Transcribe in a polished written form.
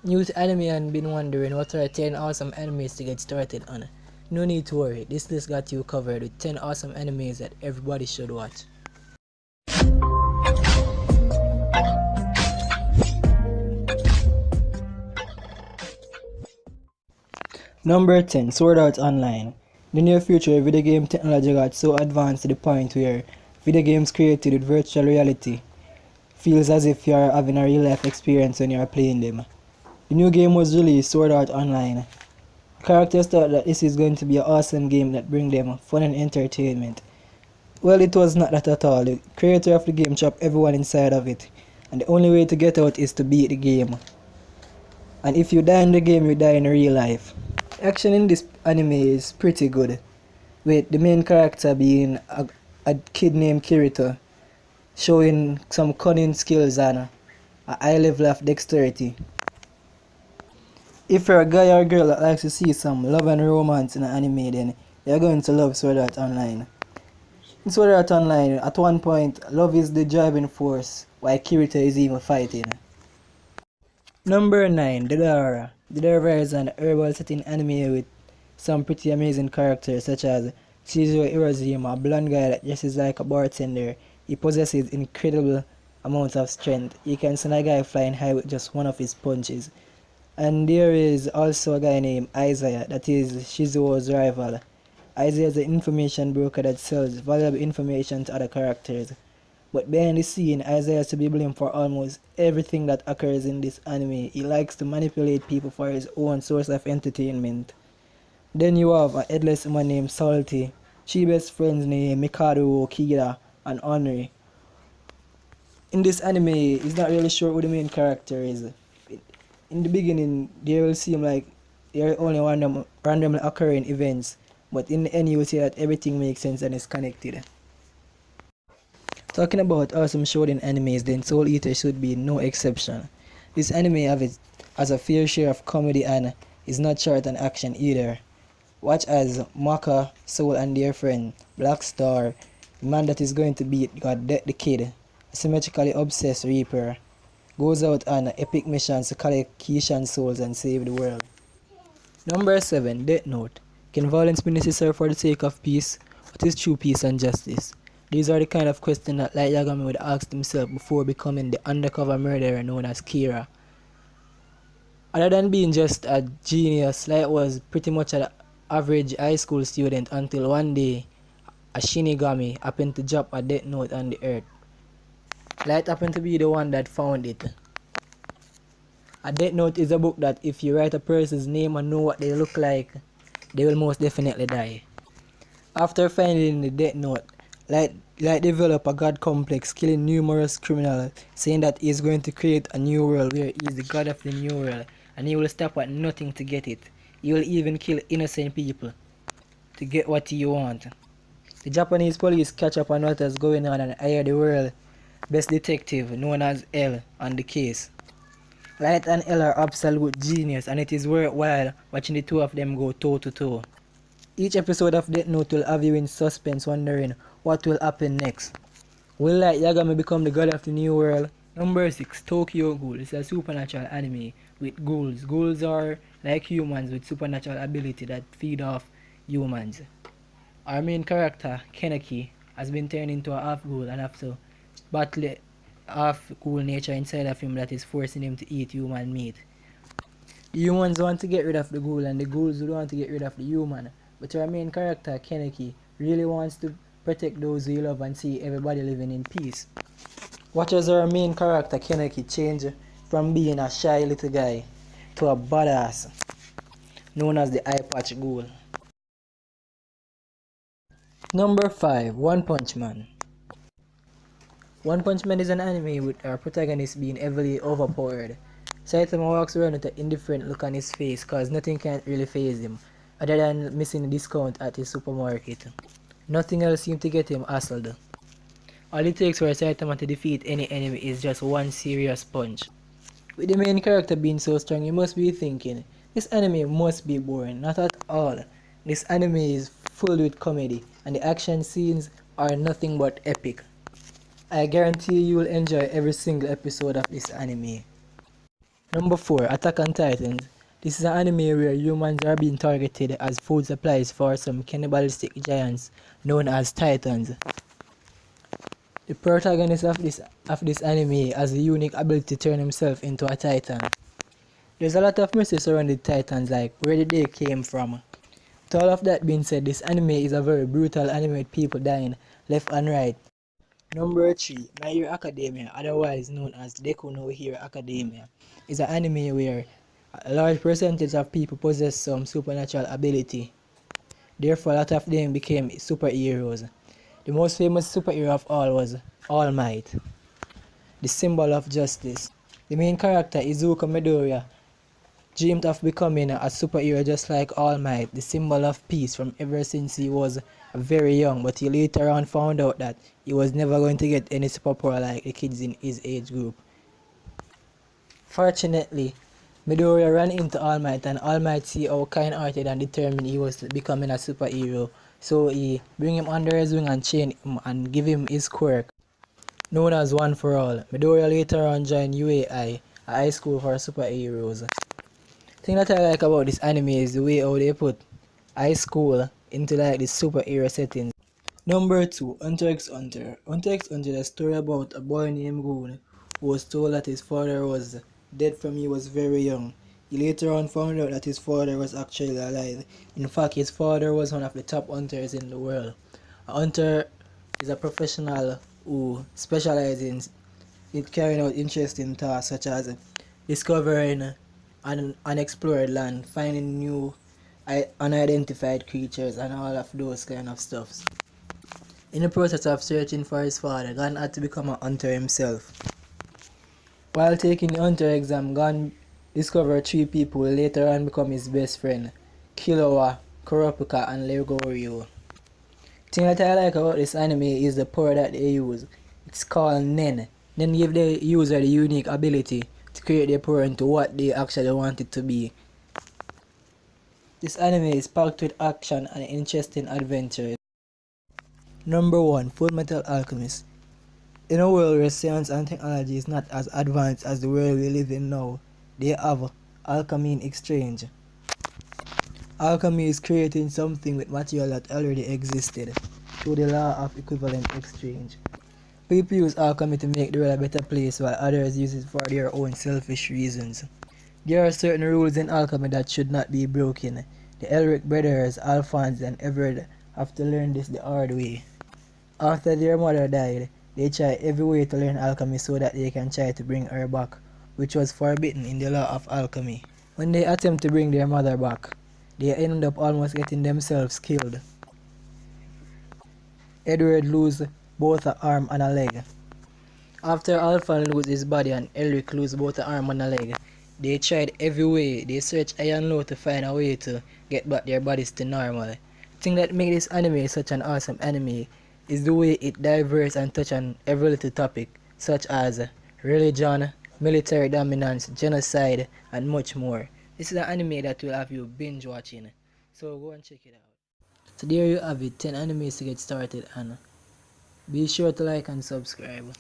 New to anime and been wondering what are 10 awesome animes to get started on? No need to worry, this list got you covered with 10 awesome animes that everybody should watch. Number 10, Sword Art Online. In the near future, video game technology got so advanced to the point where video games created with virtual reality feels as if you are having a real life experience when you are playing them. The new game was released, Sword Art Online. Characters thought that this is going to be an awesome game that brings them fun and entertainment. Well, it was not that at all. The creator of the game trapped everyone inside of it, and the only way to get out is to beat the game. And if you die in the game, you die in real life. Action in this anime is pretty good, with the main character being a kid named Kirito, showing some cunning skills and a high level of dexterity. If you're a guy or a girl that likes to see some love and romance in an anime, then you're going to love Sword Art Online. In Sword Art Online, at one point, love is the driving force, while Kirito is even fighting. Number 9, Durarara. Durarara is an herbal setting anime with some pretty amazing characters such as Shizuo Hiroshima, a blonde guy that dresses like a bartender. He possesses incredible amounts of strength. He can send a guy flying high with just one of his punches. And there is also a guy named Isaiah, that is Shizuo's rival. Isaiah is an information broker that sells valuable information to other characters. But behind the scene, Isaiah is to be blamed for almost everything that occurs in this anime. He likes to manipulate people for his own source of entertainment. Then you have a headless woman named Salty, she best friends named Mikado, Kira, and Honri. In this anime, it's not really sure who the main character is. In the beginning, they will seem like they're only randomly occurring events, but in the end you will see that everything makes sense and is connected. Talking about awesome shonen animes, then Soul Eater should be no exception. This anime has a fair share of comedy and is not short on action either. Watch as Maka, Soul and their friend, Black Star, the man that is going to beat God the Kid, a symmetrically obsessed Reaper, goes out on epic missions to collect Kishan souls and save the world. Number 7, Death Note. Can violence be necessary for the sake of peace? What is true peace and justice? These are the kind of questions that Light Yagami would ask himself before becoming the undercover murderer known as Kira. Other than being just a genius, Light was pretty much an average high school student until one day a Shinigami happened to drop a Death Note on the earth. Light happened to be the one that found it. A Death Note is a book that if you write a person's name and know what they look like, they will most definitely die. After finding the Death Note, Light developed a god complex, killing numerous criminals, saying that he is going to create a new world where he is the god of the new world, and he will stop at nothing to get it. He will even kill innocent people to get what he wants. The Japanese police catch up on what is going on and hire the world's best detective, known as L, on the case. Light and L are absolute genius, and it is worthwhile watching the two of them go toe to toe. Each episode of Death Note will have you in suspense, wondering what will happen next. Will Light Yagami become the god of the new world? Number 6, Tokyo Ghoul. It's a supernatural anime with ghouls. Ghouls are like humans with supernatural ability that feed off humans. Our main character, Kaneki, has been turned into a half ghoul and have to battle half ghoul nature inside of him that is forcing him to eat human meat. The humans want to get rid of the ghoul and the ghouls would want to get rid of the human. But our main character, Kaneki, really wants to protect those we love and see everybody living in peace. Watch as our main character, Kaneki, change from being a shy little guy to a badass, known as the Eye Patch Ghoul. Number 5, One Punch Man. One Punch Man is an anime with our protagonist being heavily overpowered. Saitama walks around with an indifferent look on his face cause nothing can really faze him, other than missing a discount at his supermarket. Nothing else seems to get him hassled. All it takes for Saitama to defeat any enemy is just one serious punch. With the main character being so strong, you must be thinking, this anime must be boring. Not at all. This anime is full with comedy, and the action scenes are nothing but epic. I guarantee you will enjoy every single episode of this anime. Number 4, Attack on Titans. This is an anime where humans are being targeted as food supplies for some cannibalistic giants known as Titans. The protagonist of this anime has the unique ability to turn himself into a Titan. There's a lot of mystery surrounding Titans, like where did they came from. With all of that being said, this anime is a very brutal anime with people dying left and right. Number 3, My Hero Academia, otherwise known as Deku no Hero Academia, is an anime where a large percentage of people possess some supernatural ability. Therefore, a lot of them became superheroes. The most famous superhero of all was All Might, the symbol of justice. The main character, Izuku Midoriya, dreamed of becoming a superhero just like All Might, the symbol of peace, from ever since he was very young, but he later on found out that he was never going to get any superpower like the kids in his age group. Fortunately, Midoriya ran into All Might, and All Might see how kind-hearted and determined he was to becoming a superhero, so he bring him under his wing and chain him and give him his quirk, known as One for All. Midoriya later on joined UAI, a high school for superheroes. The thing that I like about this anime is the way how they put high school into like this superhero setting. Number 2, Hunter x Hunter. Hunter x Hunter is a story about a boy named Ghoul who was told that his father was dead from he was very young. He later on found out that his father was actually alive. In fact, his father was one of the top hunters in the world. A hunter is a professional who specializes in carrying out interesting tasks such as discovering an unexplored land, finding new unidentified creatures, and all of those kind of stuffs. In the process of searching for his father, Gon had to become a hunter himself. While taking the hunter exam, Gon discovered 3 people who later on become his best friend: Killua, Kurapika, and Legorio. The thing that I like about this anime is the power that they use. It's called Nen. Nen gives the user the unique ability to create their power into what they actually want it to be. This anime is packed with action and interesting adventures. Number 1, Fullmetal Alchemist. In a world where science and technology is not as advanced as the world we live in now, they have alchemy in exchange. Alchemy is creating something with material that already existed through the law of equivalent exchange. People use alchemy to make the world a better place, while others use it for their own selfish reasons. There are certain rules in alchemy that should not be broken. The Elric brothers, Alphonse and Everett, have to learn this the hard way. After their mother died, they tried every way to learn alchemy so that they can try to bring her back, which was forbidden in the law of alchemy. When they attempt to bring their mother back, they end up almost getting themselves killed. Edward loses both an arm and a leg. After Alphonse loses his body and Elric loses both an arm and a leg, they tried every way. They searched high and low to find a way to get back their bodies to normal. The thing that makes this anime such an awesome anime is the way it diverts and touches on every little topic, such as religion, military dominance, genocide, and much more. This is an anime that will have you binge watching, so go and check it out. So there you have it, 10 animes to get started, and be sure to like and subscribe.